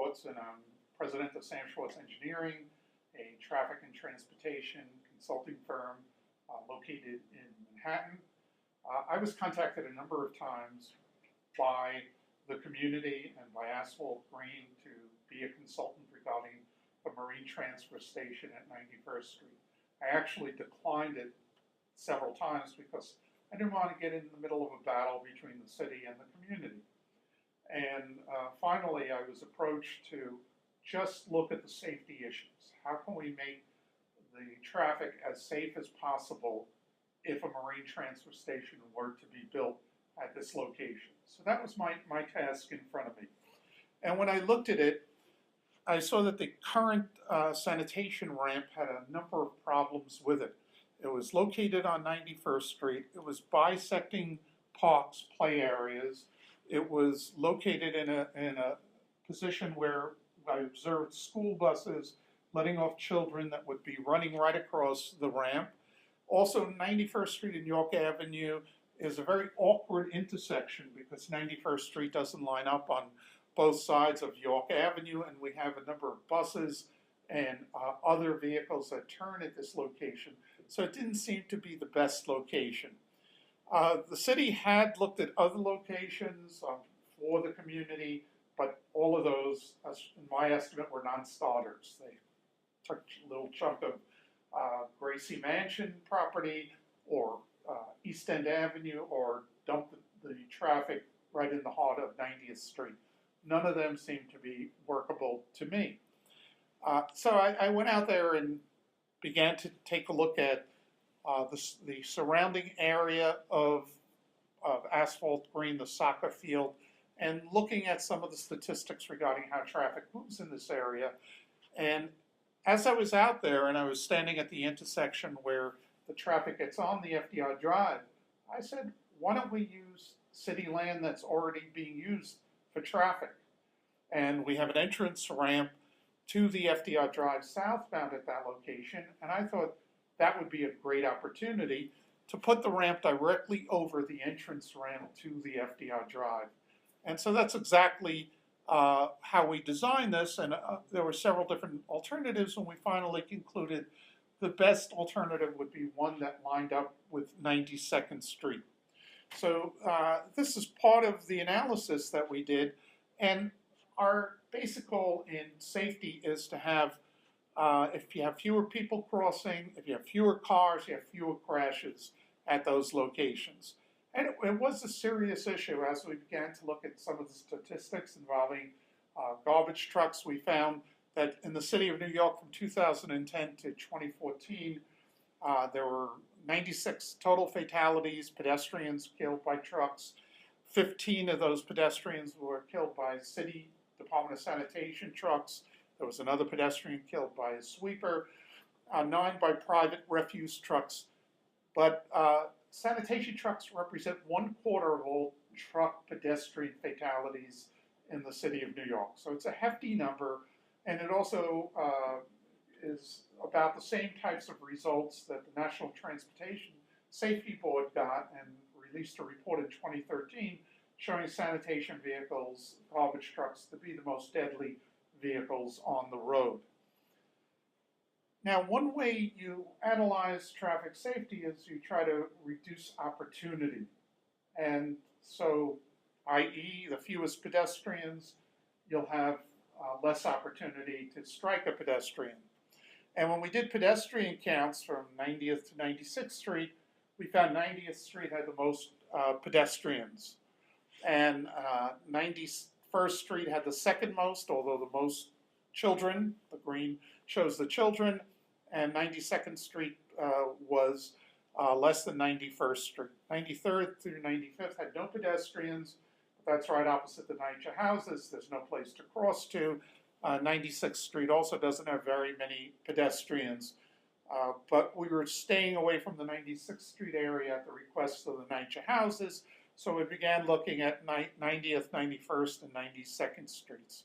Schwartz, and I'm president of Sam Schwartz Engineering, a traffic and transportation consulting firm located in Manhattan. I was contacted a number of times by the community and by Asphalt Green to be a consultant regarding the marine transfer station at 91st Street. I actually declined it several times because I didn't want to get in the middle of a battle between the city and the community. And finally, I was approached to just look at the safety issues. How can we make the traffic as safe as possible if a marine transfer station were to be built at this location? So that was my task in front of me. And when I looked at it, I saw that the current sanitation ramp had a number of problems with it. It was located on 91st Street. It was bisecting parks, play areas. It was located in a position where I observed school buses letting off children that would be running right across the ramp. Also, 91st Street and York Avenue is a very awkward intersection because 91st Street doesn't line up on both sides of York Avenue, and we have a number of buses and other vehicles that turn at this location. So it didn't seem to be the best location. The city had looked at other locations for the community, but all of those, in my estimate, were non-starters. They took a little chunk of Gracie Mansion property or East End Avenue, or dumped the traffic right in the heart of 90th Street. None of them seemed to be workable to me. So I went out there and began to take a look at the surrounding area of Asphalt Green, the soccer field, and looking at some of the statistics regarding how traffic moves in this area. And as I was out there and I was standing at the intersection where the traffic gets on the FDR Drive, I said, why don't we use city land that's already being used for traffic? And we have an entrance ramp to the FDR Drive southbound at that location, and I thought that would be a great opportunity to put the ramp directly over the entrance ramp to the FDR Drive. And so that's exactly how we designed this, and there were several different alternatives, and we finally concluded the best alternative would be one that lined up with 92nd Street. So this is part of the analysis that we did, and our basic goal in safety is to have, if you have fewer people crossing, if you have fewer cars, you have fewer crashes at those locations. And it was a serious issue as we began to look at some of the statistics involving garbage trucks. We found that in the city of New York from 2010 to 2014, there were 96 total fatalities, pedestrians killed by trucks. 15 of those pedestrians were killed by city Department of Sanitation trucks. There was another pedestrian killed by a sweeper, 9 by private refuse trucks. But sanitation trucks represent 1/4 of all truck pedestrian fatalities in the city of New York. So it's a hefty number, and it also is about the same types of results that the National Transportation Safety Board got and released a report in 2013 showing sanitation vehicles, garbage trucks, to be the most deadly vehicles on the road. Now, one way you analyze traffic safety is you try to reduce opportunity. And so, i.e., the fewest pedestrians, you'll have less opportunity to strike a pedestrian. And when we did pedestrian counts from 90th to 96th Street, we found 90th Street had the most pedestrians. And 91st Street had the second most, although the most children. The green shows the children. And 92nd Street was less than 91st Street. 93rd through 95th had no pedestrians. That's right opposite the NYCHA houses. There's no place to cross to. 96th Street also doesn't have very many pedestrians. But we were staying away from the 96th Street area at the request of the NYCHA houses. So we began looking at 90th, 91st, and 92nd Streets.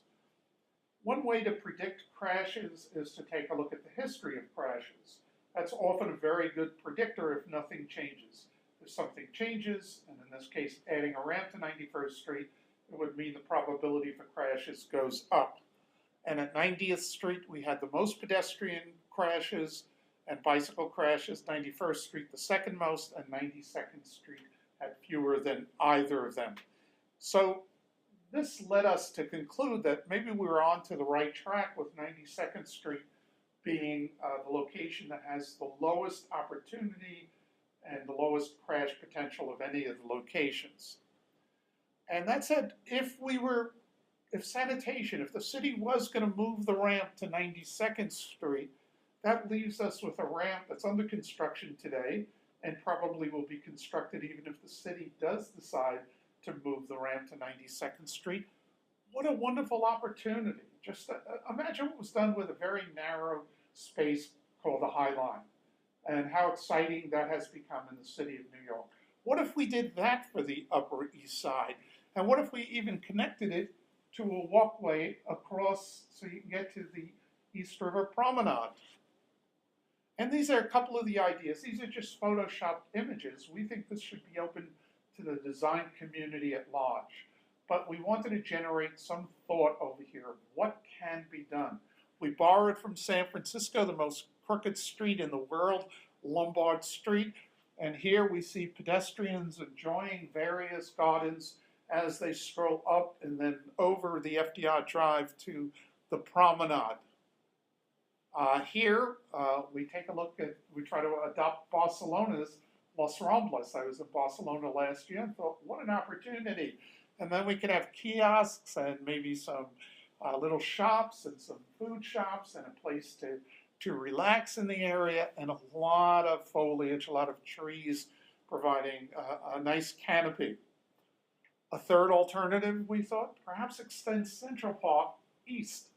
One way to predict crashes is to take a look at the history of crashes. That's often a very good predictor if nothing changes. If something changes, and in this case adding a ramp to 91st Street, it would mean the probability for crashes goes up. And at 90th Street, we had the most pedestrian crashes and bicycle crashes. 91st Street, the second most, and 92nd Street had fewer than either of them. So this led us to conclude that maybe we were on to the right track with 92nd Street being the location that has the lowest opportunity and the lowest crash potential of any of the locations. And that said, if sanitation, if the city was going to move the ramp to 92nd Street, that leaves us with a ramp that's under construction today and probably will be constructed even if the city does decide to move the ramp to 92nd Street. What a wonderful opportunity. Just imagine what was done with a very narrow space called the High Line and how exciting that has become in the city of New York. What if we did that for the Upper East Side? And what if we even connected it to a walkway across so you can get to the East River Promenade? And these are a couple of the ideas. These are just Photoshopped images. We think this should be open to the design community at large. But we wanted to generate some thought over here of what can be done. We borrowed from San Francisco, the most crooked street in the world, Lombard Street. And here we see pedestrians enjoying various gardens as they stroll up and then over the FDR Drive to the promenade. Here, we take a look at, we try to adopt Barcelona's Los Ramblas. I was in Barcelona last year and thought, what an opportunity. And then we could have kiosks and maybe some little shops and some food shops and a place to relax in the area, and a lot of foliage, a lot of trees providing a nice canopy. A third alternative, we thought, perhaps extend Central Park east.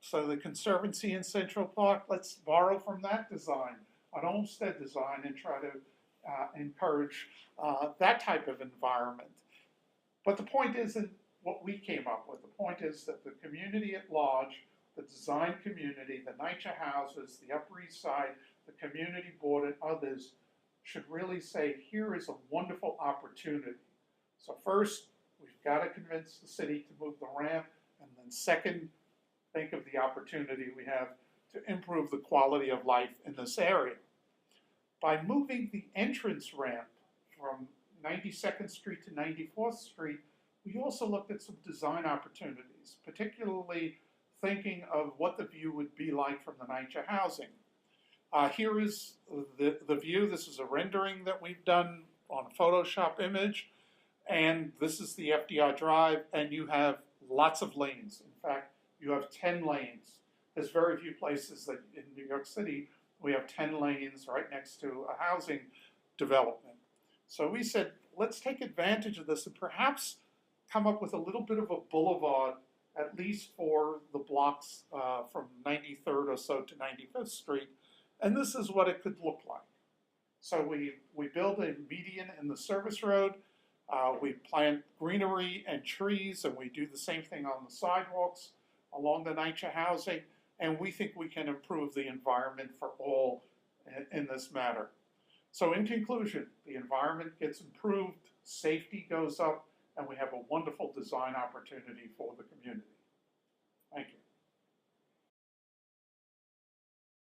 So the Conservancy in Central Park, let's borrow from that design, an Olmsted design, and try to encourage that type of environment. But the point isn't what we came up with. The point is that the community at large, the design community, the NYCHA houses, the Upper East Side, the community board, and others should really say, here is a wonderful opportunity. So first, we've got to convince the city to move the ramp, and then second, think of the opportunity we have to improve the quality of life in this area. By moving the entrance ramp from 92nd Street to 94th Street, we also looked at some design opportunities, particularly thinking of what the view would be like from the NYCHA housing. Here is the view. This is a rendering that we've done on a Photoshop image, and this is the FDR Drive, and you have lots of lanes. In fact, you have 10 lanes. There's very few places that in New York City we have 10 lanes right next to a housing development. So we said, let's take advantage of this and perhaps come up with a little bit of a boulevard, at least for the blocks from 93rd or so to 95th Street. And this is what it could look like. So we build a median in the service road. We plant greenery and trees, and we do the same thing on the sidewalks along the NYCHA housing, and we think we can improve the environment for all in this matter. So in conclusion, the environment gets improved, safety goes up, and we have a wonderful design opportunity for the community. Thank you.